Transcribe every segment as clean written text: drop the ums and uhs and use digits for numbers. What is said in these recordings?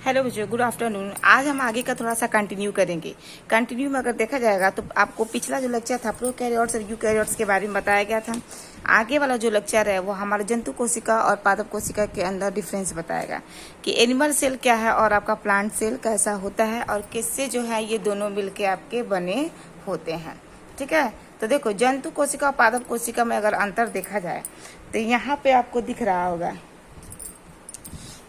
Hello बच्चों, good afternoon. आज हम आगे का थोड़ा सा कंटिन्यू करेंगे। कंटिन्यू में अगर देखा जाएगा तो आपको पिछला जो लेक्चर था प्रोकैरियोट्स और यूकैरियोट्स के बारे में बताया गया था। आगे वाला जो लेक्चर है वो हमारे जंतु कोशिका और पादप कोशिका के अंदर डिफरेंस बताएगा कि एनिमल सेल क्या है और आपका प्लांट सेल कैसा होता है और किससे जो है ये दोनों मिलके आपके बने होते हैं। ठीक है, तो देखो जंतु कोशिका और पादप कोशिका में अगर अंतर देखा जाए तो यहाँ पे आपको दिख रहा होगा।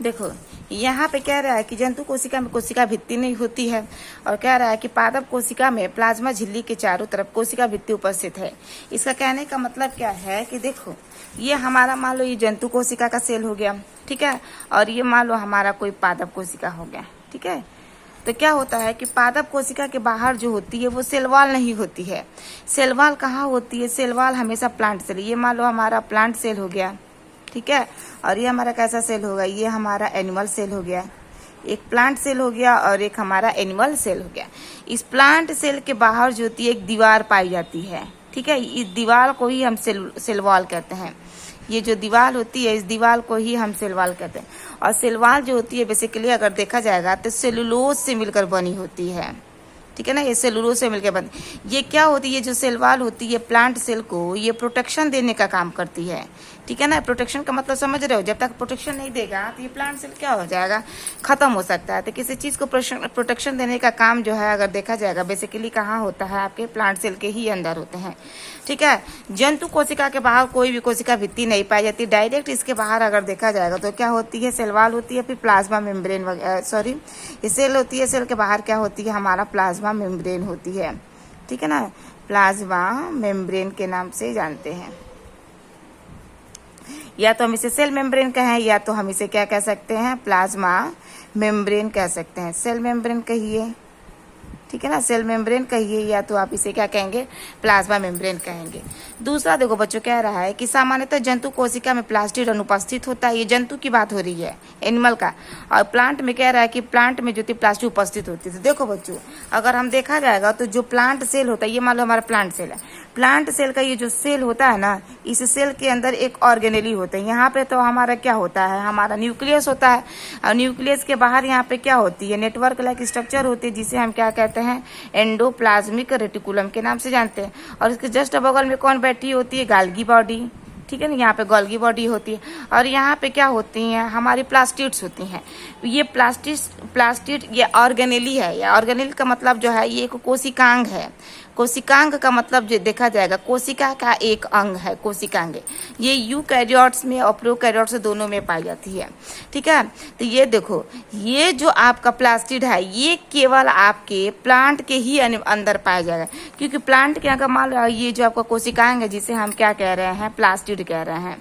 देखो यहाँ पे कह रहा है कि जंतु कोशिका में कोशिका भित्ति नहीं होती है और कह रहा है कि पादप कोशिका में प्लाज्मा झिल्ली के चारों तरफ कोशिका भित्ति उपस्थित है। इसका कहने का मतलब क्या है कि देखो ये हमारा मान लो ये जंतु कोशिका का सेल हो गया, ठीक है, और ये मान लो हमारा कोई पादप कोशिका हो गया। ठीक है, तो क्या होता है कि पादप कोशिका के बाहर जो होती है वो सेल वॉल नहीं होती है। सेल वॉल कहाँ होती है? सेल वॉल हमेशा प्लांट सेल। ये मान लो हमारा प्लांट सेल हो गया, ठीक है, और ये हमारा कैसा सेल होगा? ये हमारा एनिमल सेल हो गया। एक प्लांट सेल हो गया और एक हमारा एनिमल सेल हो गया। इस प्लांट सेल के बाहर जो होती है एक दीवार पाई जाती है, ठीक है, इस दीवार को ही हम सेल वॉल कहते हैं। ये जो दीवार होती है इस दीवार को ही हम सेल वॉल कहते हैं। और सेल वॉल जो होती है बेसिकली अगर देखा जाएगा तो सेलुलोज से मिलकर बनी होती है। ठीक है ना, ये सेलुलोज से मिलकर बनती। ये क्या होती है? जो सेल वॉल होती है प्लांट सेल को ये प्रोटेक्शन देने का काम करती है। ठीक है ना, प्रोटेक्शन का मतलब समझ रहे हो? जब तक प्रोटेक्शन नहीं देगा तो ये प्लांट सेल क्या हो जाएगा? खत्म हो सकता है। तो किसी चीज को प्रोटेक्शन देने का काम जो है अगर देखा जाएगा बेसिकली कहाँ होता है? आपके प्लांट सेल के ही अंदर होते हैं। ठीक है, जंतु कोशिका के बाहर कोई भी कोशिका भित्ति नहीं पाई जाती। डायरेक्ट इसके बाहर अगर देखा जाएगा तो क्या होती है? सेल वॉल होती है, फिर प्लाज्मा मेम्ब्रेन सॉरी ये सेल होती है। सेल के बाहर क्या होती है? हमारा प्लाज्मा मेम्ब्रेन होती है। ठीक है ना, प्लाज्मा मेम्ब्रेन के नाम से जानते हैं। या तो हम इसे सेल मेम्ब्रेन कहें या तो हम इसे क्या कह सकते हैं? प्लाज्मा मेम्ब्रेन कह सकते हैं। सेल मेम्ब्रेन कहिए, ठीक है ना, सेल मेम्ब्रेन कहिए, या तो आप इसे क्या कहेंगे? प्लाज्मा मेम्ब्रेन कहेंगे। दूसरा देखो बच्चों कह रहा है कि सामान्यतः जंतु कोशिका में प्लास्टिड अनुपस्थित होता है। ये जंतु की बात हो रही है, एनिमल का। और प्लांट में कह रहा है कि प्लांट में जो थी प्लास्टिड उपस्थित होती है। तो देखो बच्चों अगर हम देखा जाएगा तो जो प्लांट सेल होता है, ये मान लो हमारा प्लांट सेल है। प्लांट सेल का ये जो सेल होता है ना, इस सेल के अंदर एक ऑर्गेनेली होते हैं। यहाँ पे तो हमारा क्या होता है? हमारा न्यूक्लियस होता है। और न्यूक्लियस के बाहर यहाँ पे क्या होती है? नेटवर्क लाइक स्ट्रक्चर होती है जिसे हम क्या कहते हैं? एंडोप्लाज्मिक रेटिकुलम के नाम से जानते हैं। और इसके जस्ट बगल में कौन बैठी होती है? गाल्गी बॉडी। ठीक है ना, यहाँ पे गोल्गी बॉडी होती है। और यहाँ पे क्या होती हैं? हमारी प्लास्टिड्स होती हैं। ये प्लास्टिड ये ऑर्गेनेली है। ये ऑर्गेनेल का मतलब जो है ये एक कोशिकांग है। कोशिकांग का मतलब जो देखा जाएगा कोशिका का एक अंग है, कोशिकांग। ये यूकैरियोट्स में और प्रोकैरियोट्स दोनों में पाई जाती है। ठीक है, तो ये देखो ये जो आपका प्लास्टिड है ये केवल आपके प्लांट के ही अंदर पाया जाएगा। क्योंकि प्लांट के अगर मान लो ये जो आपका कोशिकांग है जिसे हम क्या कह रहे हैं? प्लास्टिड कह रहे हैं।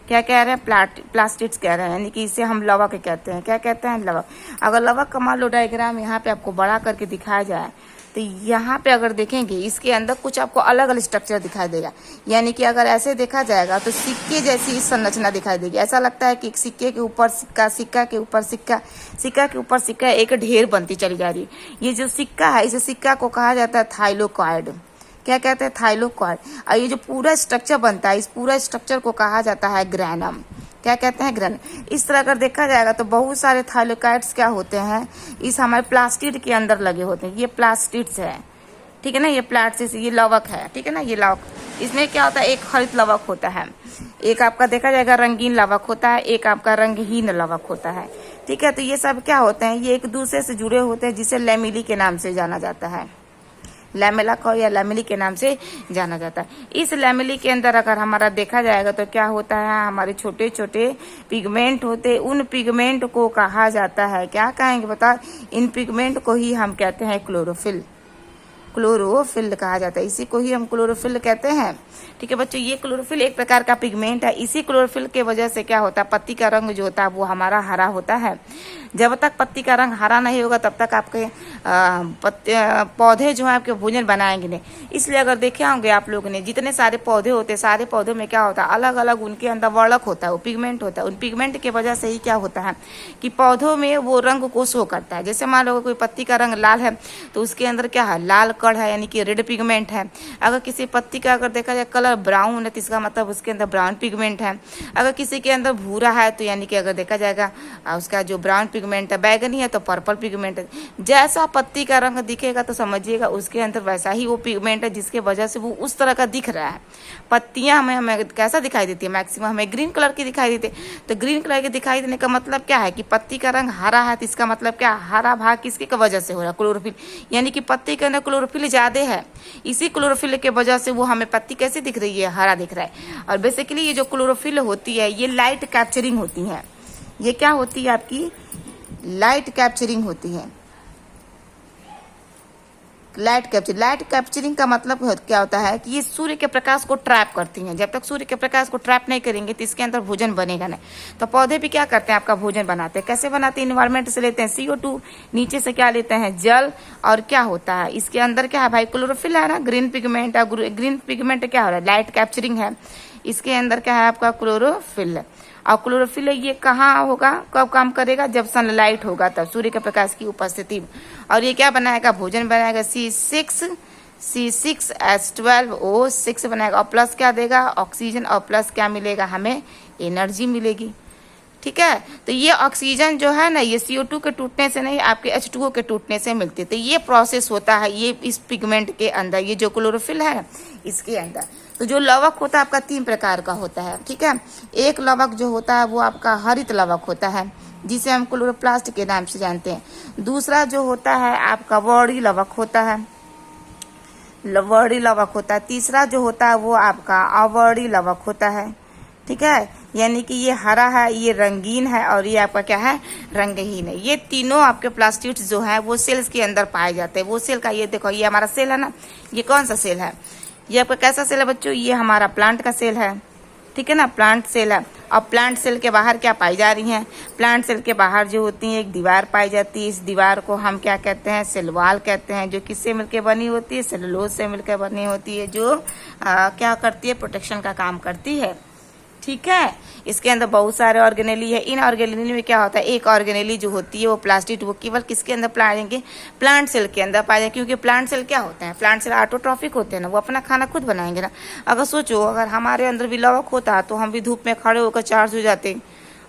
क्या कह रहे हैं? प्लास्टिड्स कह रहे हैं, यानी कि इसे हम लवक कहते हैं। क्या कहते हैं? लवक। अगर लवक का मान लो डायग्राम यहाँ पे आपको बड़ा करके दिखाया जाए तो यहाँ पे अगर देखेंगे इसके अंदर कुछ आपको अलग अलग स्ट्रक्चर दिखाई देगा। यानी कि अगर ऐसे देखा जाएगा तो सिक्के जैसी संरचना दिखाई देगी। ऐसा लगता है कि एक सिक्के के ऊपर सिक्का, सिक्का के ऊपर सिक्का, सिक्का के ऊपर सिक्का, एक ढेर बनती चली जा रही है। ये जो सिक्का है इस सिक्का को कहा जाता है थाइलोकॉइड। क्या कहते हैं? थाइलोकॉइड। और ये जो पूरा स्ट्रक्चर बनता है इस पूरा स्ट्रक्चर को कहा जाता है ग्रैनम। क्या कहते हैं? ग्रैनम। इस तरह अगर देखा जाएगा तो बहुत सारे थाइलोकॉइड्स क्या होते हैं? इस हमारे प्लास्टिड के अंदर लगे होते हैं। ये प्लास्टिड्स है, ठीक है ना, ये प्लास्टिड्स, ये लवक है, ठीक है ना, ये लवक। इसमें क्या होता है? एक हरित लवक होता है, एक आपका देखा जाएगा रंगीन लवक होता है, एक आपका रंगहीन लवक होता है। ठीक है, तो ये सब क्या होते हैं? ये एक दूसरे से जुड़े होते हैं जिसे लैमेली के नाम से जाना जाता है। लैमेला को या लैमेली के नाम से जाना जाता है। इस लैमेली के अंदर अगर हमारा देखा जाएगा तो क्या होता है? हमारे छोटे छोटे पिगमेंट होते। उन पिगमेंट को कहा जाता है, क्या कहेंगे बता? इन पिगमेंट को ही हम कहते हैं क्लोरोफिल। क्लोरोफिल कहा जाता है, इसी को ही हम क्लोरोफिल कहते हैं। ठीक है बच्चों, ये क्लोरोफिल एक प्रकार का पिगमेंट है। इसी क्लोरोफिल के वजह से क्या होता है? पत्ती का रंग जो होता है वो हमारा हरा होता है। जब तक पत्ती का रंग हरा नहीं होगा तब तक आपके पौधे जो है आपके भोजन बनाएंगे नहीं। इसलिए अगर देखे होंगे आप लोगों ने जितने सारे पौधे होते हैं सारे पौधों में क्या होता है? अलग अलग उनके अंदर वर्णक होता है, वो पिगमेंट होता है। उन पिगमेंट की वजह से ही क्या होता है कि पौधों में वो रंग को शो करता है। जैसे मान लो कोई पत्ती का रंग लाल है तो उसके अंदर क्या है? लाल कड़ है यानी कि रेड पिगमेंट है। अगर किसी पत्ती का अगर देखा जाए कलर ब्राउन है तो इसका मतलब उसके अंदर ब्राउन पिगमेंट है। अगर किसी के अंदर भूरा है तो यानी कि अगर देखा जाएगा उसका जो ब्राउन पिगमेंट है, बैगनी है तो पर्पल पिगमेंट है। जैसा पत्ती का रंग दिखेगा तो समझिएगा उसके अंदर वैसा ही वो पिगमेंट है जिसके वजह से वो उस तरह का दिख रहा है। पत्तियां हमें कैसा दिखाई देती है, मैक्सिमम हमें ग्रीन कलर की दिखाई देती है। तो ग्रीन कलर की दिखाई देने का मतलब क्या है कि पत्ती का रंग हरा है, तो इसका मतलब क्या, हरा भाग किसके की वजह से हो रहा है, क्लोरोफिल, यानी कि पत्ती के अंदर क्लोरोफिल ज्यादा है। इसी क्लोरोफिल के वजह से वो हमें पत्ती कैसे दिख रही है, हरा दिख रहा है। और बेसिकली ये जो क्लोरोफिल होती है ये लाइट कैप्चरिंग होती है। ये क्या होती है, आपकी लाइट कैप्चरिंग होती है। लाइट कैप्चरिंग का मतलब क्या होता है कि ये सूर्य के प्रकाश को ट्रैप करती हैं। जब तक सूर्य के प्रकाश को ट्रैप नहीं करेंगे तो इसके अंदर भोजन बनेगा नहीं। तो पौधे भी क्या करते हैं, आपका भोजन बनाते हैं। कैसे बनाते हैं, इन्वायरमेंट से लेते हैं CO2, नीचे से क्या लेते हैं, जल, और क्या होता है इसके अंदर क्या है भाई, क्लोरोफिल है ना, ग्रीन पिगमेंट है। ग्रीन पिगमेंट क्या हो रहा है, लाइट कैप्चरिंग है। इसके अंदर क्या है आपका, क्लोरोफिल। और क्लोरोफिल ये कहाँ होगा, कब काम करेगा, जब सनलाइट होगा तब, सूर्य के प्रकाश की उपस्थिति। और ये क्या बनाएगा, भोजन बनाएगा, C6H12O6 बनाएगा। और प्लस क्या देगा, ऑक्सीजन, और प्लस क्या मिलेगा, हमें एनर्जी मिलेगी। ठीक है, तो ये ऑक्सीजन जो है ना, ये CO2 के टूटने से नहीं, आपके H2O के टूटने से मिलती है। तो ये प्रोसेस होता है ये इस पिगमेंट के अंदर, ये जो क्लोरोफिल है इसके अंदर। तो जो लवक होता है आपका 3 प्रकार का होता है। ठीक है, एक लवक जो होता है वो आपका हरित लवक होता है जिसे हम क्लोरोप्लास्ट के नाम से जानते हैं। दूसरा जो होता है आपका वर्णी लवक होता है, वर्णी लवक होता है। तीसरा जो होता है वो आपका अवर्णी लवक होता है। ठीक है, यानी कि ये हरा है, ये रंगीन है, और ये आपका क्या है, रंगहीन है। ये तीनों आपके प्लास्टिड्स जो है वो सेल्स के अंदर पाए जाते हैं। वो सेल का, ये देखो ये हमारा सेल है ना, ये कौन सा सेल है, ये आपका कैसा सेल है बच्चों, ये हमारा प्लांट का सेल है। ठीक है ना, प्लांट सेल है। और प्लांट सेल के बाहर क्या पाई जा रही हैं, प्लांट सेल के बाहर जो होती है एक दीवार पाई जाती है। इस दीवार को हम क्या कहते हैं, सेल वॉल कहते हैं, जो किससे मिलकर बनी होती है, सेलुलोज से मिलकर बनी होती है, जो क्या करती है, प्रोटेक्शन का काम करती है। ठीक है, इसके अंदर बहुत सारे ऑर्गेनेली है। इन ऑर्गेनेली में क्या होता है, एक ऑर्गेनेली जो होती है वो प्लास्टिड, वो केवल किसके अंदर पाएंगे, प्लांट सेल के अंदर पाए जाएंगे। क्योंकि प्लांट सेल क्या होते हैं, प्लांट सेल ऑटोट्रॉफिक होते हैं ना, वो अपना खाना खुद बनाएंगे ना। अगर सोचो अगर हमारे अंदर भी लवक होता तो हम भी धूप में खड़े होकर चार्ज हो जाते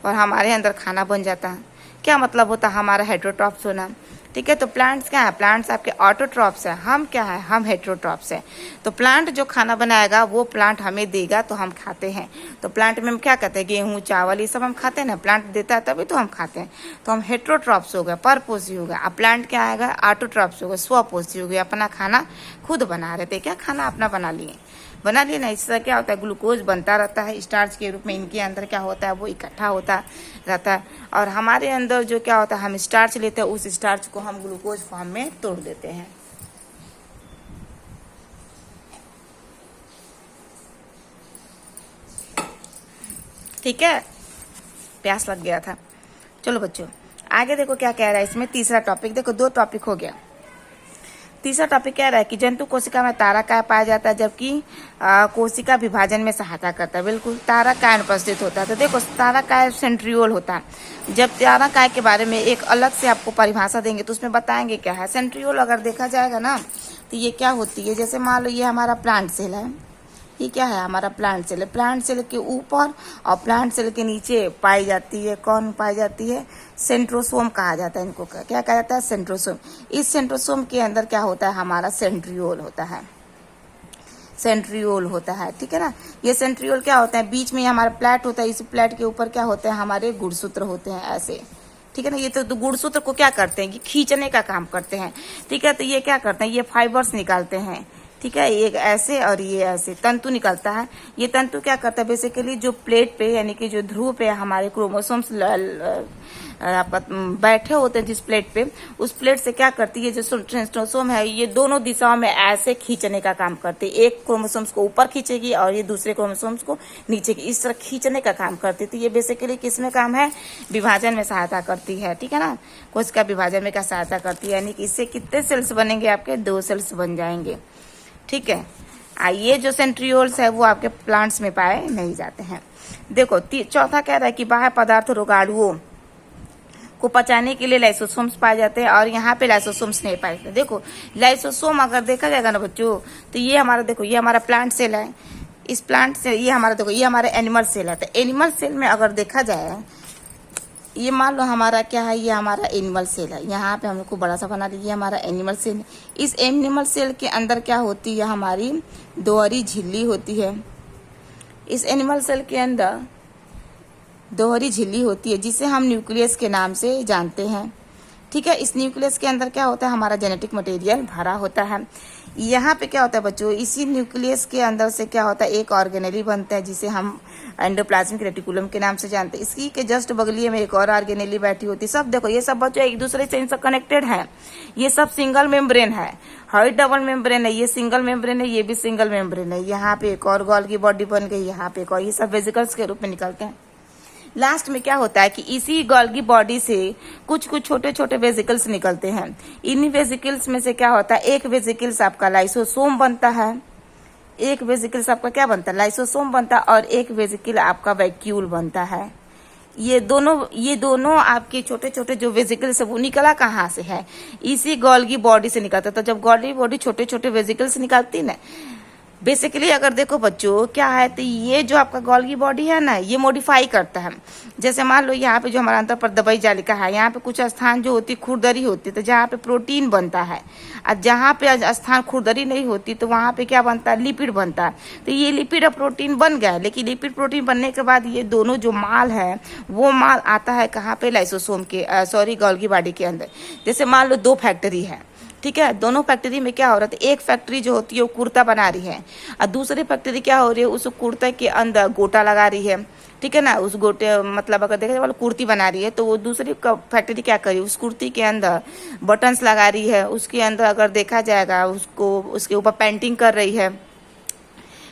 और हमारे अंदर खाना बन जाता। क्या मतलब होता हमारा हेटेरोट्रॉप्स होना। ठीक है, तो प्लांट्स क्या है, प्लांट्स आपके ऑटोट्रॉप्स है, हम क्या है, हम हेटेरोट्रॉप्स है। तो प्लांट जो खाना बनाएगा वो प्लांट हमें देगा तो हम खाते हैं। तो प्लांट में हम क्या कहते हैं, गेहूं चावल ये सब हम खाते हैं ना, प्लांट देता है तभी तो हम खाते हैं। तो हम हेटेरोट्रॉप्स हो गए, परपोषी हो गए। अब प्लांट क्या आएगा, ऑटोट्रॉप्स हो गए, स्वपोषी हो गए, अपना खाना खुद बना रहे थे। क्या खाना अपना बना लिए ना। इससे क्या होता है, ग्लूकोज बनता रहता है स्टार्च के रूप में, इनके अंदर क्या होता है वो इकट्ठा होता रहता है। और हमारे अंदर जो क्या होता है, हम स्टार्च लेते हैं, उस स्टार्च को हम ग्लूकोज फॉर्म में तोड़ देते हैं। ठीक है, प्यास लग गया था। चलो बच्चों आगे देखो क्या कह रहा है इसमें, तीसरा टॉपिक देखो, 2 टॉपिक हो गया। तीसरा टॉपिक कह रहा है कि जंतु कोशिका में तारकाय पाया जाता है, जबकि कोशिका विभाजन में सहायता करता है। बिल्कुल, तारकाय अनुपस्थित होता है। तो देखो तारकाय सेंट्रियोल होता है। जब तारकाय के बारे में एक अलग से आपको परिभाषा देंगे तो उसमें बताएंगे क्या है। सेंट्रियोल अगर देखा जाएगा ना तो ये क्या होती है, जैसे मान लो ये हमारा प्लांट सेल है, ये क्या है हमारा प्लांट सेल है। प्लांट सेल के ऊपर और प्लांट सेल के नीचे पाई जाती है, कौन पाई जाती है, सेंट्रोसोम कहा जाता है इनको। क्या कहा जाता है, सेंट्रोसोम। इस सेंट्रोसोम के अंदर क्या होता है, हमारा सेंट्रियोल होता है, सेंट्रियोल होता है। ठीक है ना, ये सेंट्रियोल क्या होता है, बीच में हमारा प्लेट होता है, इस प्लेट के ऊपर क्या होते हैं, हमारे गुणसूत्र होते हैं ऐसे। ठीक है ना, ये तो गुणसूत्र को क्या करते हैं, ये खींचने का काम करते हैं। ठीक है, तो ये क्या करते हैं, ये फाइबर्स निकालते हैं। ठीक है, एक ऐसे और ये ऐसे तंतु निकलता है। ये तंतु क्या करता है, बेसिकली जो प्लेट पे यानी कि जो ध्रुव पे हमारे क्रोमोसोम्स आपका बैठे होते हैं जिस प्लेट पे, उस प्लेट से क्या करती है, जो सेंट्रोसोम है ये दोनों दिशाओं में ऐसे खींचने का काम करती है। एक क्रोमोसोम्स को ऊपर खींचेगी और ये दूसरे क्रोमोसोम्स को नीचे की, इस तरह खींचने का काम करती है। तो ये बेसिकली किसमें काम है, विभाजन में सहायता करती है। ठीक है ना, कोशिका विभाजन में क्या सहायता करती है, यानी कि इससे कितने सेल्स बनेंगे, आपके 2 सेल्स बन जाएंगे। ठीक है, ये जो सेंट्रियोल्स है वो आपके प्लांट्स में पाए नहीं जाते हैं। देखो चौथा कह रहा है कि बाह्य पदार्थ रोगाणुओं को पचाने के लिए लाइसोसोम्स पाए जाते हैं और यहाँ पे लाइसोसोम्स नहीं पाए जाते। देखो लाइसोसोम अगर देखा जाएगा ना बच्चों, तो ये हमारा देखो ये हमारा प्लांट सेल है, इस प्लांट से ये हमारा देखो ये हमारा एनिमल सेल है। तो एनिमल सेल में अगर देखा जाए, ये मान लो हमारा क्या है, ये हमारा एनिमल सेल है। यहाँ पे हम लोग को बड़ा सा बना लीजिए, हमारा एनिमल सेल। इस एनिमल सेल के अंदर क्या होती है, हमारी दोहरी झिल्ली होती है। इस एनिमल सेल के अंदर दोहरी झिल्ली होती है जिसे हम न्यूक्लियस के नाम से जानते हैं। ठीक है, इस न्यूक्लियस के अंदर क्या होता है, हमारा जेनेटिक मटेरियल भरा होता है। यहाँ पे क्या होता है बच्चों, इसी न्यूक्लियस के अंदर से क्या होता है, एक ऑर्गेनेली बनता है जिसे हम एंडोप्लाज्मिक रेटिकुलम के नाम से जानते हैं। इसकी के जस्ट बगलिए में एक और ऑर्गेनेली बैठी होती है। सब देखो ये सब बच्चों एक दूसरे से इनसे कनेक्टेड है। ये सब सिंगल मेम्ब्रेन है, हर डबल मेम्ब्रेन है, ये सिंगल मेम्ब्रेन है, ये भी सिंगल मेम्ब्रेन है। यहाँ पे एक और गोल्गी बॉडी बन गई, यहाँ पे एक और, ये सब वेसिकल्स के रूप में निकलते हैं। लास्ट में क्या होता है कि इसी गोल्गी बॉडी से कुछ कुछ छोटे छोटे वेसिकल्स निकलते हैं। इन्हीं वेसिकल्स में से क्या होता है, एक वेसिकल्स आपका लाइसोसोम बनता है, एक वेसिकल्स आपका क्या बनता है, लाइसोसोम बनता है, और एक वेसिकल आपका वैक्यूल बनता है। ये दोनों आपके छोटे छोटे जो वेसिकल्स है वो निकला कहाँ से है, इसी गोल्गी बॉडी से निकलता है। तो जब गोल्गी बॉडी छोटे छोटे वेसिकल्स निकालती है ना, बेसिकली अगर देखो बच्चों क्या है, तो ये जो आपका गोल्गी बॉडी है ना, ये मॉडिफाई करता है। जैसे मान लो यहाँ पे जो हमारा अंतःपरदबई जालिका है, यहाँ पे कुछ स्थान जो होती खुरदरी होती है, तो जहाँ पे प्रोटीन बनता है, और जहाँ पे स्थान खुरदरी नहीं होती तो वहाँ पे क्या बनता है, लिपिड बनता है। तो ये लिपिड और प्रोटीन बन गया, लेकिन लिपिड प्रोटीन बनने के बाद ये दोनों जो माल है वो माल आता है कहाँ पे, लाइसोसोम के गोल्गी बॉडी के अंदर। जैसे मान लो 2 फैक्ट्री है, ठीक है, दोनों फैक्ट्री में क्या हो रहा है, एक फैक्ट्री जो होती है वो कुर्ता बना रही है, और दूसरी फैक्ट्री क्या हो रही है, उस कुर्ते के अंदर गोटा लगा रही है। ठीक है ना, उस गोटे मतलब अगर देखा जाए कुर्ती बना रही है, तो वो दूसरी फैक्ट्री क्या करी, उस कुर्ती के अंदर बटन्स लगा रही है, उसके अंदर अगर देखा जाएगा उसको उसके ऊपर पेंटिंग कर रही है।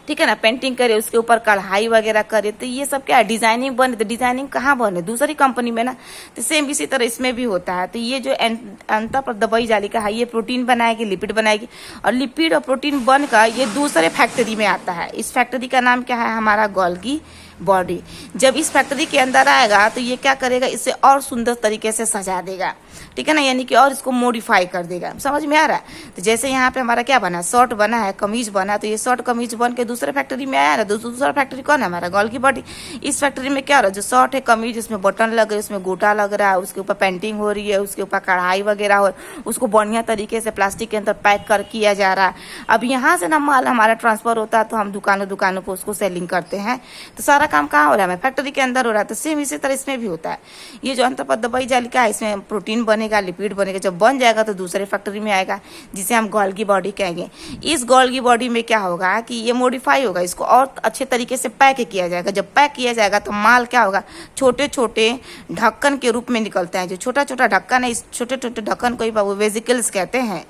ठीक है ना, पेंटिंग करे, उसके ऊपर कढ़ाई वगैरह करे, तो ये सब क्या है, डिजाइनिंग बने। तो डिजाइनिंग कहाँ बने, दूसरी कंपनी में ना। तो सेम इसी तरह इसमें भी होता है। तो ये जो अंतःपरदबई जालिका है, ये प्रोटीन बनाएगी, लिपिड बनाएगी, और लिपिड और प्रोटीन बनकर ये दूसरे फैक्ट्री में आता है। इस फैक्ट्री का नाम क्या है, हमारा गोल्गी बॉडी। जब इस फैक्ट्री के अंदर आएगा तो ये क्या करेगा, इसे और सुंदर तरीके से सजा देगा। ठीक है ना, यानी कि और इसको मॉडिफाई कर देगा। समझ में आ रहा है। तो जैसे यहाँ पे हमारा क्या बना, शर्ट बना है, कमीज बना, तो ये शर्ट कमीज बन के दूसरे फैक्ट्री में आया ना। दूसरा फैक्ट्री कौन है, हमारा गोल्गी बॉडी। इस फैक्ट्री में क्या हो रहा है, जो शर्ट है कमीज, उसमें बटन लग रहे, उसमें गोटा लग रहा है, उसके ऊपर पेंटिंग हो रही है, उसके ऊपर कढ़ाई वगैरह हो, उसको बढ़िया तरीके से प्लास्टिक के अंदर पैक कर किया जा रहा है। अब यहाँ से ना माल हमारा ट्रांसफर होता है, तो हम दुकानों पर उसको सेलिंग करते हैं। तो सारा काम कहाँ हो रहा है, फैक्ट्री के अंदर हो रहा है। तो सेम इसी तरह इसमें भी होता है। ये जो अंतःपरदबई जालिका है, इसमें प्रोटीन बनेगा, लिपिड बनेगा। जब बन जाएगा तो दूसरे फैक्ट्री में आएगा, जिसे हम गोल्गी बॉडी कहेंगे। इस गोल्गी बॉडी में क्या होगा कि ये मॉडिफाई होगा, इसको और अच्छे तरीके से पैक किया जाएगा। जब पैक किया जाएगा तो माल क्या होगा, छोटे छोटे ढक्कन के रूप में निकलते हैं। जो छोटा छोटा ढक्कन है, इस छोटे छोटे ढक्कन को ही वेसिकल्स कहते हैं।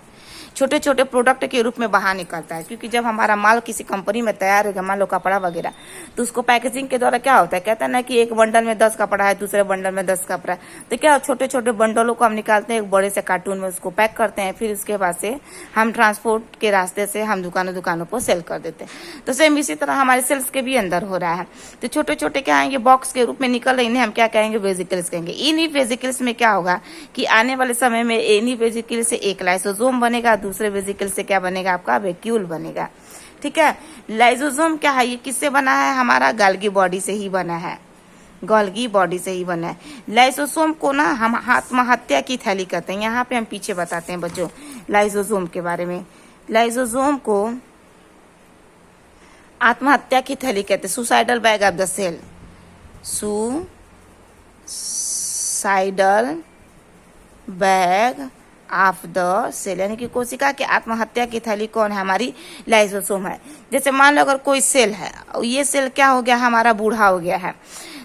छोटे छोटे प्रोडक्ट के रूप में बाहर निकलता है। क्योंकि जब हमारा माल किसी कंपनी में तैयार होगा, मान लो कपड़ा वगैरह, तो उसको पैकेजिंग के द्वारा क्या होता है, कहता है ना कि एक बंडल में 10 कपड़ा है, दूसरे बंडल में 10 कपड़ा है। तो क्या छोटे छोटे बंडलों को हम निकालते हैं, एक बड़े से कार्टून में उसको पैक करते हैं, फिर उसके बाद से हम ट्रांसपोर्ट के रास्ते से हम दुकानों पर सेल कर देते हैं। तो सेम इसी तरह हमारे सेल्स के भी अंदर हो रहा है। तो छोटे छोटे क्या आएंगे, बॉक्स के रूप में निकल रहे, इन्हें हम क्या कहेंगे, वेसिकल्स कहेंगे। इन्हीं वेसिकल्स में क्या होगा कि आने वाले समय में इन्हीं वेसिकल से एक लाइसोसोम बनेगा, दूसरे वेसिकल से क्या बनेगा, आपका वैक्यूल बनेगा। ठीक है, लाइसोसोम क्या है, ये किससे बना है, हमारा गोल्गी बॉडी से ही बना है। गोल्गी बॉडी से ही बना है। लाइसोसोम को ना हम आत्महत्या की थैली कहते हैं। यहाँ पे हम पीछे बताते हैं बच्चों लाइसोसोम के बारे में। लाइसोसोम को आत्महत्या की थैली कहते हैं, suicidal bag of the cell. Suicidal bag of the cell, यानी कि कोशिका की आत्महत्या की थैली कौन है, हमारी लाइसोसोम है। जैसे मान लो अगर कोई सेल है, ये सेल क्या हो गया, हमारा बूढ़ा हो गया है।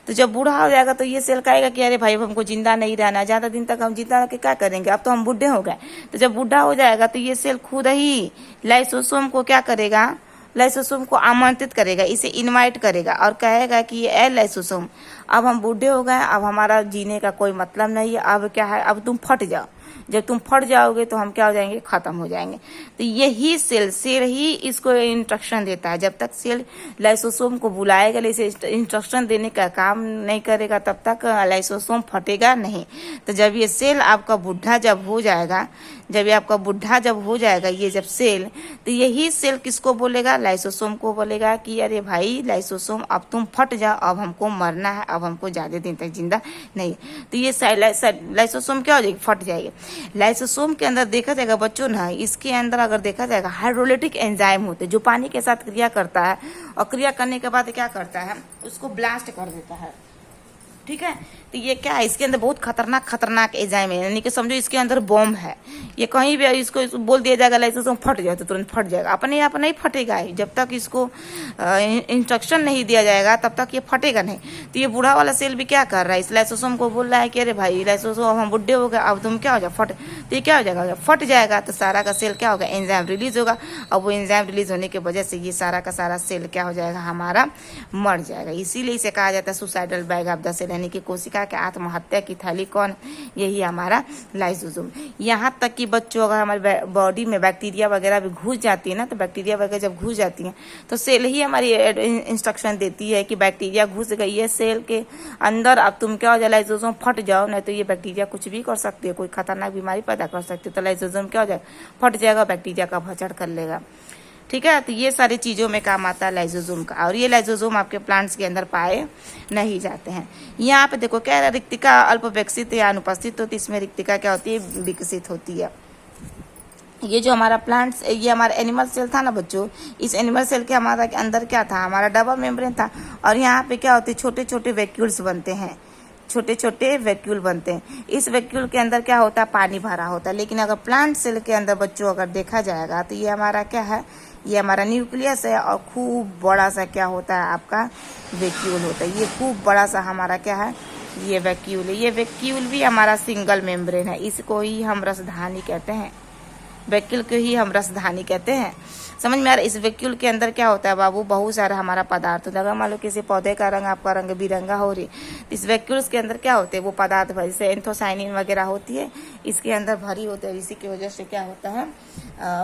तो जब बूढ़ा हो जाएगा तो ये सेल कहेगा कि अरे भाई अब हमको जिंदा नहीं रहना, ज्यादा दिन तक हम जिंदा रह के क्या करेंगे, अब तो हम बूढ़े हो गए। तो जब बूढ़ा हो जाएगा तो ये सेल खुद ही लाइसोसोम को क्या करेगा, लाइसोसोम को आमंत्रित करेगा, इसे इनवाइट करेगा और कहेगा कि ये ए लाइसोसोम, अब हम बूढ़े हो गए, अब हमारा जीने का कोई मतलब नहीं है, अब क्या है, अब तुम फट जाओ। जब तुम फट जाओगे तो हम क्या हो जाएंगे, खत्म हो जाएंगे। तो यही सेल ही इसको इंस्ट्रक्शन देता है। जब तक सेल लाइसोसोम को बुलाएगा, इसे इंस्ट्रक्शन देने का काम नहीं करेगा, तब तक लाइसोसोम फटेगा नहीं। तो जब ये सेल आपका बुढ़ा जब हो जाएगा, ये जब सेल, तो यही सेल किसको बोलेगा, लाइसोसोम को बोलेगा कि अरे भाई लाइसोसोम अब तुम फट जाओ, अब हमको मरना है, अब हमको ज्यादा दिन तक जिंदा नहीं। तो ये लाइसोसोम क्या हो जाएगी, फट जाएगी। लाइसोसोम के अंदर देखा जाएगा बच्चों ना, इसके अंदर अगर देखा जाएगा हाइड्रोलिटिक एंजाइम होते हैं जो पानी के साथ क्रिया करता है, और क्रिया करने के बाद क्या करता है, उसको ब्लास्ट कर देता है। ठीक है, तो ये क्या है, इसके अंदर बहुत खतरनाक एंजाइम है, यानी कि समझो इसके अंदर बॉम्ब है। ये कहीं भी इसको बोल दिया जाएगा लाइसोसोम फट जाए तो तुरंत फट जाएगा, अपने आप नहीं फटेगा। जब तक इसको इंस्ट्रक्शन नहीं दिया जाएगा तब तक ये फटेगा नहीं। तो ये बूढ़ा वाला सेल भी क्या कर रहा है, इस लाइसोसोम को बोल रहा है कि अरे भाई लाइसोसोम हम बुढ़े हो गए, अब तुम क्या हो जाओ फट। तो ये क्या हो जाएगा, फट जाएगा तो सारा का सेल क्या होगा, एंजाइम रिलीज होगा। अब वो एंजाइम रिलीज होने की वजह से ये सारा का सारा सेल क्या हो जाएगा, हमारा मर जाएगा। इसीलिए इसे कहा जाता है suicidal bag of the cell, यानी कि कोशिका के आत्महत्या की थैली कौन, यही हमारा लाइसोसोम। यहाँ तक कि बच्चों अगर हमारे बॉडी में बैक्टीरिया वगैरह भी घुस जाती है ना, तो बैक्टीरिया वगैरह जब घुस जाती है तो सेल ही हमारी इंस्ट्रक्शन देती है कि बैक्टीरिया घुस गई है सेल के अंदर, अब तुम क्या हो जाए, लाइसोसोम फट जाओ, नहीं तो ये बैक्टीरिया कुछ भी कर सकती है, कोई खतरनाक बीमारी पैदा कर सकती है। तो लाइसोसोम क्या हो जाए, फट जाएगा, बैक्टीरिया का भचड़ कर लेगा। ठीक है, तो ये सारी चीज़ों में काम आता है लाइसोसोम का, और ये लाइसोसोम आपके प्लांट्स के अंदर पाए नहीं जाते हैं। यहाँ पे देखो क्या है, रिक्तिका अल्प विकसित या अनुपस्थित होती है, इसमें रिक्तिका क्या होती है, विकसित होती है। ये जो हमारा प्लांट्स, ये हमारा एनिमल सेल था ना बच्चों, इस एनिमल सेल के हमारा अंदर क्या था, हमारा डबल मेम्ब्रेन था, और यहाँ पे क्या होती है, छोटे छोटे वैक्यूल्स बनते हैं, छोटे छोटे वैक्यूल बनते हैं। इस वैक्यूल के अंदर क्या होता है, पानी भरा होता है। लेकिन अगर प्लांट सेल के अंदर बच्चों अगर देखा जाएगा तो ये हमारा क्या है, ये हमारा न्यूक्लियस है, और खूब बड़ा सा क्या होता है, आपका वैक्यूल होता है। ये खूब बड़ा सा हमारा क्या है, ये वैक्यूल है। ये वैक्यूल भी हमारा सिंगल मेम्ब्रेन है, इसको ही हम रसधानी कहते हैं, वैक्यूल को ही हम रसधानी कहते हैं। समझ में आ रहा है। इस वैक्यूल के अंदर क्या होता है बाबू, बहुत सारा हमारा पदार्थ होता है। अगर मान लो किसी पौधे का रंग आपका रंग बिरंगा हो रही, इस वैक्यूल्स के अंदर क्या होते हैं, वो पदार्थ भरी, जैसे एंथोसाइनिन वगैरह होती है, इसके अंदर भरी होती है। इसी की वजह से क्या होता है,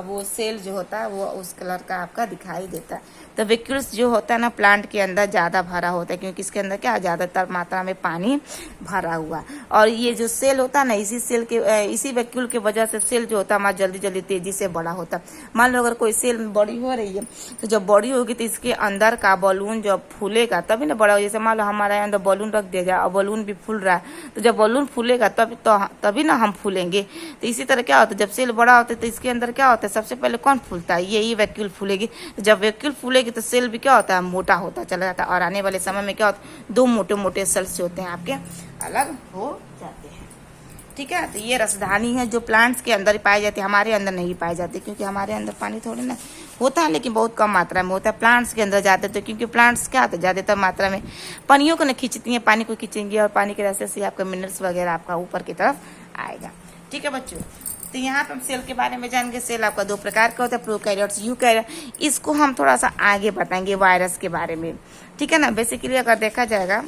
वो सेल जो होता है वो उस कलर का आपका दिखाई देता है। तो वैक्यूल्स जो होता है ना प्लांट के अंदर ज़्यादा भरा होता है, क्योंकि इसके अंदर क्या ज़्यादातर मात्रा में पानी भरा हुआ है। और ये जो सेल होता है ना, इसी वैक्यूल की वजह से सेल जो होता है हमारा जल्दी जल्दी तेजी से बड़ा होता है। मान लो अगर कोई सेल बड़ी हो रही है, तो जब बड़ी होगी तो इसके अंदर का बलून जब फूलेगा तभी ना बड़ा हो। जैसे मान लो हमारे अंदर बलून रख दिया जाए और बलून भी फूल रहा है, तो जब बलून फूलेगा तभी ना हम फूलेंगे। तो इसी तरह क्या होता है, जब सेल बड़ा होता है तो इसके अंदर क्या होता है, सबसे पहले कौन फूलता है, यही वैक्यूल फूलेगी। तो जब वैक्यूल फूलेगी तो सेल भी क्या होता है, मोटा होता चला जाता है। और आने वाले समय में क्या होता है, दो मोटे मोटे सेल्स होते हैं आपके अलग हो जाते हैं। ठीक है, तो ये रसधानी है जो प्लांट्स के अंदर पाई जाती है, हमारे अंदर नहीं पाई जाती, क्योंकि हमारे अंदर पानी थोड़ी ना होता है, लेकिन बहुत कम मात्रा में होता है। प्लांट्स के अंदर जाते तो क्योंकि प्लांट्स क्या होता है, ज़्यादातर मात्रा में पनियों को न खींचती हैं, पानी को खींचेंगी, और पानी के रास्ते से आपका मिनरल्स वगैरह आपका ऊपर की तरफ आएगा। ठीक है बच्चों, तो यहाँ पे हम सेल के बारे में जानेंगे। सेल आपका दो प्रकार का होता है, प्रोकैरियोट्स, यूकैरियोट। इसको हम थोड़ा सा आगे बताएंगे वायरस के बारे में। ठीक है ना, बेसिकली अगर देखा जाएगा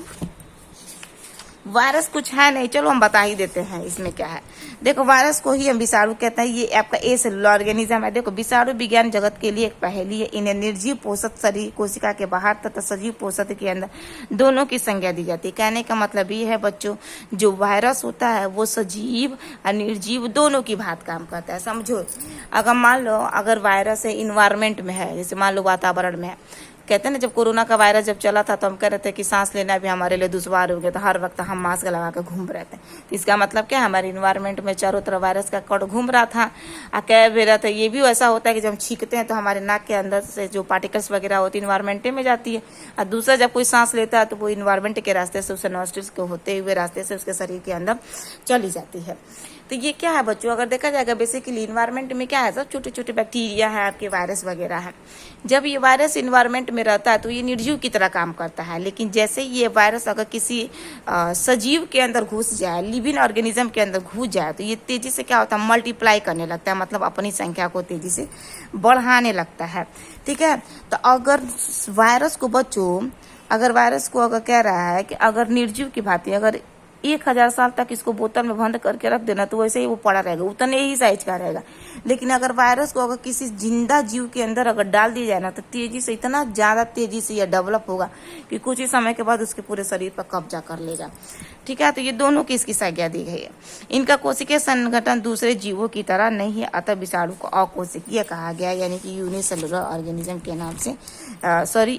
वायरस कुछ है नहीं, चलो हम बता ही देते हैं इसमें क्या है। देखो वायरस को ही हम विषाणु कहते हैं। ये आपका ए सेलुलर ऑर्गेनिज्म है। देखो विषाणु विज्ञान जगत के लिए एक पहेली है। इन्हें निर्जीव पोषक शरीर कोशिका के बाहर तथा सजीव पोषक के अंदर दोनों की संज्ञा दी जाती है। कहने का मतलब ये है बच्चों, जो वायरस होता है वो सजीव और निर्जीव दोनों की भांत काम करता है। समझो, अगर मान लो अगर वायरस है इन्वायरमेंट में है, जैसे मान लो वातावरण में है, कहते हैं ना जब कोरोना का वायरस जब चला था तो हम कह रहे थे कि सांस लेना भी हमारे लिए दुश्वार हो गया, तो हर वक्त हम मास्क लगा कर घूम रहे थे। तो इसका मतलब क्या है, हमारे इन्वायरमेंट में चारों तरफ वायरस का कण घूम रहा था और कह भी रहा था। ये भी ऐसा होता है कि जब हम छींकते हैं तो हमारे नाक के अंदर से जो पार्टिकल्स वगैरह होती है इन्वायरमेंट में जाती है, और दूसरा जब कोई सांस लेता है तो वो इन्वायरमेंट के रास्ते से, उससे नॉस्ट्रिल्स के होते हुए रास्ते से उसके शरीर के अंदर चली जाती है। तो ये क्या है बच्चों, अगर देखा जाएगा बेसिकली इन्वायरमेंट में क्या है, सब छोटे छोटे बैक्टीरिया है, आपके वायरस वगैरह है। जब ये वायरस इन्वायरमेंट में रहता है तो ये निर्जीव की तरह काम करता है। लेकिन जैसे ही ये वायरस अगर किसी सजीव के अंदर घुस जाए, लिविंग ऑर्गेनिज्म के अंदर घुस जाए, तो ये तेजी से क्या होता है, मल्टीप्लाई करने लगता है, मतलब अपनी संख्या को तेजी से बढ़ाने लगता है। ठीक है, तो अगर वायरस को बच्चों, अगर वायरस को अगर कह रहा है कि अगर निर्जीव की भांति अगर 1000 साल तक इसको बोतल में बंद करके रख देना तो वैसे ही वो पड़ा रहेगा, उतने ही साइज का रहेगा। लेकिन अगर वायरस को अगर किसी जिंदा जीव के अंदर अगर डाल दिया जाए ना तो तेजी से, इतना ज्यादा तेजी से यह डेवलप होगा कि कुछ ही समय के बाद उसके पूरे शरीर पर कब्जा कर लेगा। ठीक है, तो ये दोनों की इसकी संज्ञा दी गई है। इनका कोशिकीय संगठन दूसरे जीवों की तरह नहीं है, अतः विषाणु को अकोशिकीय कहा गया, यानी कि यूनिसेलुलर ऑर्गेनिज्म के नाम से,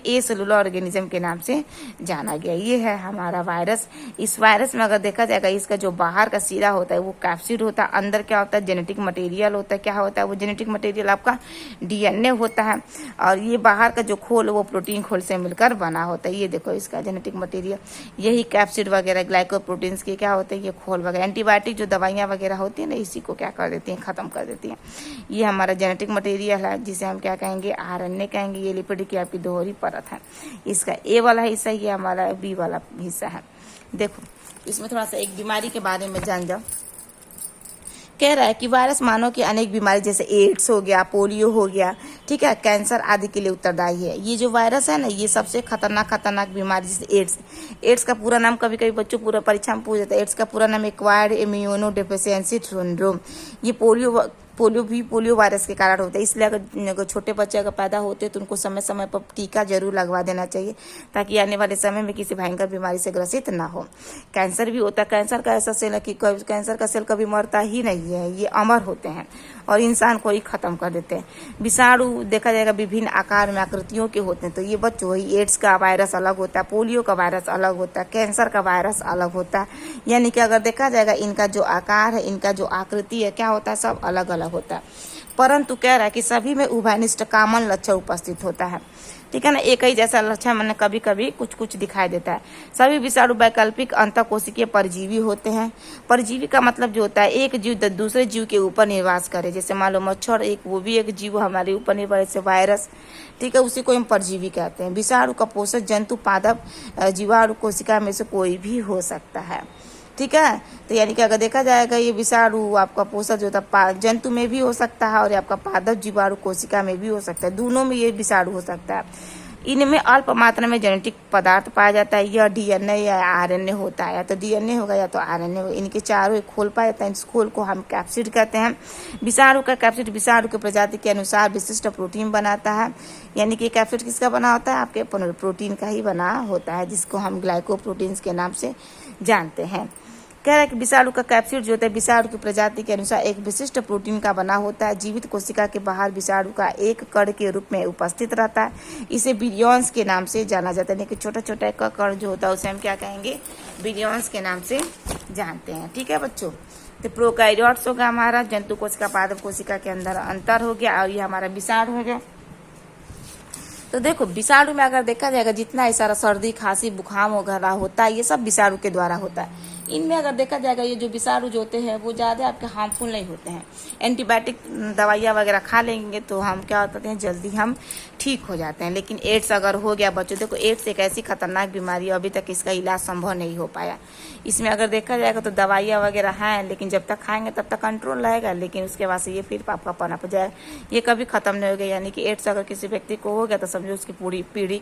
एसेलुलर ऑर्गेनिज्म के नाम से जाना गया। ये है हमारा वायरस। इस वायरस में अगर देखा जाएगा इसका जो बाहर का सिरा होता है वो कैप्सिड होता है, अंदर क्या होता है जेनेटिक मटेरियल होता है। क्या होता है वो जेनेटिक मटेरियल? आपका डीएनए होता है, और ये बाहर का जो खोल वो प्रोटीन खोल से मिलकर बना होता है। ये देखो इसका जेनेटिक मटेरियल, यही कैप्सिड वगैरह ग्लाइकोप्रोटीन्स के क्या होते हैं, ये खोल वगैरह। एंटीबायोटिक जो दवाइयाँ वगैरह होती है ना, इसी को क्या कर देती हैं, खत्म कर देती हैं। ये हमारा जेनेटिक मटेरियल है जिसे हम क्या कहेंगे, आरएनए कहेंगे। ये लिपिड की आपकी दोहरी परत है। इसका ए वाला हिस्सा, ये हमारा बी वाला हिस्सा है। देखो इसमें थोड़ा सा एक बीमारी के बारे में जान जाओ। कह रहा है कि वायरस मानव की अनेक बीमारी जैसे एड्स हो गया, पोलियो हो गया, ठीक है, कैंसर आदि के लिए उत्तरदायी है। ये जो वायरस है ना, ये सबसे खतरनाक बीमारी जैसे एड्स का पूरा नाम कभी कभी बच्चों पूरा परीक्षा में पूछ जाता है। एड्स का पूरा नाम एक्वायर्ड इम्यूनो डेफिशिएंसी सिंड्रोम। ये पोलियो वायरस के कारण होता है। इसलिए अगर छोटे बच्चे अगर पैदा होते हैं तो उनको समय समय पर टीका जरूर लगवा देना चाहिए, ताकि आने वाले समय में किसी भयंकर बीमारी से ग्रसित ना हो। कैंसर भी होता है। कैंसर का ऐसा सेल है कि कैंसर का सेल कभी मरता ही नहीं है, ये अमर होते हैं और इंसान को ही खत्म कर देते हैं। विषाणु देखा जाएगा विभिन्न आकार में आकृतियों के होते हैं। तो ये बच्चों, वही एड्स का वायरस अलग होता है, पोलियो का वायरस अलग होता है, कैंसर का वायरस अलग होता है। यानी कि अगर देखा जाएगा इनका जो आकार है, इनका जो आकृति है, क्या होता है, सब अलग अलग होता है। परंतु कह रहा है कि सभी में उभयनिष्ठ कॉमन लक्षण उपस्थित होता है। ठीक है ना, एक ही जैसा लक्षण मैंने कभी कभी कुछ दिखाई देता है। सभी विषाणु वैकल्पिक अंतःकोशिकीय परजीवी होते हैं। परजीवी का मतलब जो होता है एक जीव दूसरे जीव के ऊपर निवास करे। जैसे मान लो मच्छर, एक वो भी एक जीव हमारे ऊपर निर्भर, जैसे वायरस, ठीक है, उसी को हम परजीवी कहते हैं। विषाणु का पोषक जंतु पादप जीवाणु कोशिका में से कोई भी हो सकता है। ठीक है, तो यानी कि अगर देखा जाएगा ये विषाणु आपका पोषक जो होता है जंतु में भी हो सकता है और आपका पादप जीवाणु कोशिका में भी हो सकता है, दोनों में ये विषाणु हो सकता है। इनमें अल्प मात्रा में जेनेटिक पदार्थ पाया जाता है। यह डीएनए या आरएनए होता है, या तो डीएनए होगा या तो आरएनए होगा। इनके चारों एक खोल पाया जाता है, इस खोल को हम कैप्सिड कहते हैं। विषाणु का कैप्सिड विषाणु के प्रजाति के अनुसार विशिष्ट प्रोटीन बनाता है। यानी कि कैप्सिड किसका बना होता है, आपके प्रोटीन का ही बना होता है, जिसको हम ग्लाइकोप्रोटीन्स के नाम से जानते हैं। कह रहा है कि विषाणु का कैप्सिड जो होता है विषाणु की प्रजाति के अनुसार एक विशिष्ट प्रोटीन का बना होता है। जीवित कोशिका के बाहर विषाणु का एक कण के रूप में उपस्थित रहता है। इसे विरियॉन्स के नाम से जाना जाता है। यानी कि छोटा छोटा एक कण जो होता है उसे हम क्या कहेंगे, विरियॉन्स के नाम से जानते हैं। ठीक है बच्चों, तो प्रोकैरियोट्स होगा हमारा, जंतु कोशिका पादप कोशिका के अंदर अंतर हो गया, और ये हमारा विषाणु हो गया। तो देखो विषाणु में अगर देखा जाएगा जितना सारा सर्दी खांसी बुखार वगैरह होता है, ये सब विषाणु के द्वारा होता है। इनमें अगर देखा जाएगा ये जो विषाणु जो होते हैं वो ज़्यादा आपके हार्मफुल नहीं होते हैं। एंटीबायोटिक दवाइयाँ वगैरह खा लेंगे तो हम क्या होते हैं, जल्दी हम ठीक हो जाते हैं। लेकिन एड्स अगर हो गया बच्चों, देखो एड्स एक ऐसी खतरनाक बीमारी है, अभी तक इसका इलाज संभव नहीं हो पाया। इसमें अगर देखा जाएगा तो दवाइयाँ वगैरह हैं, लेकिन जब तक खाएंगे तब तक कंट्रोल रहेगा, लेकिन उसके बाद से ये फिर आपका पनप जाए, ये कभी खत्म नहीं होगा। यानी कि एड्स अगर किसी व्यक्ति को हो गया तो समझो उसकी पूरी पीढ़ी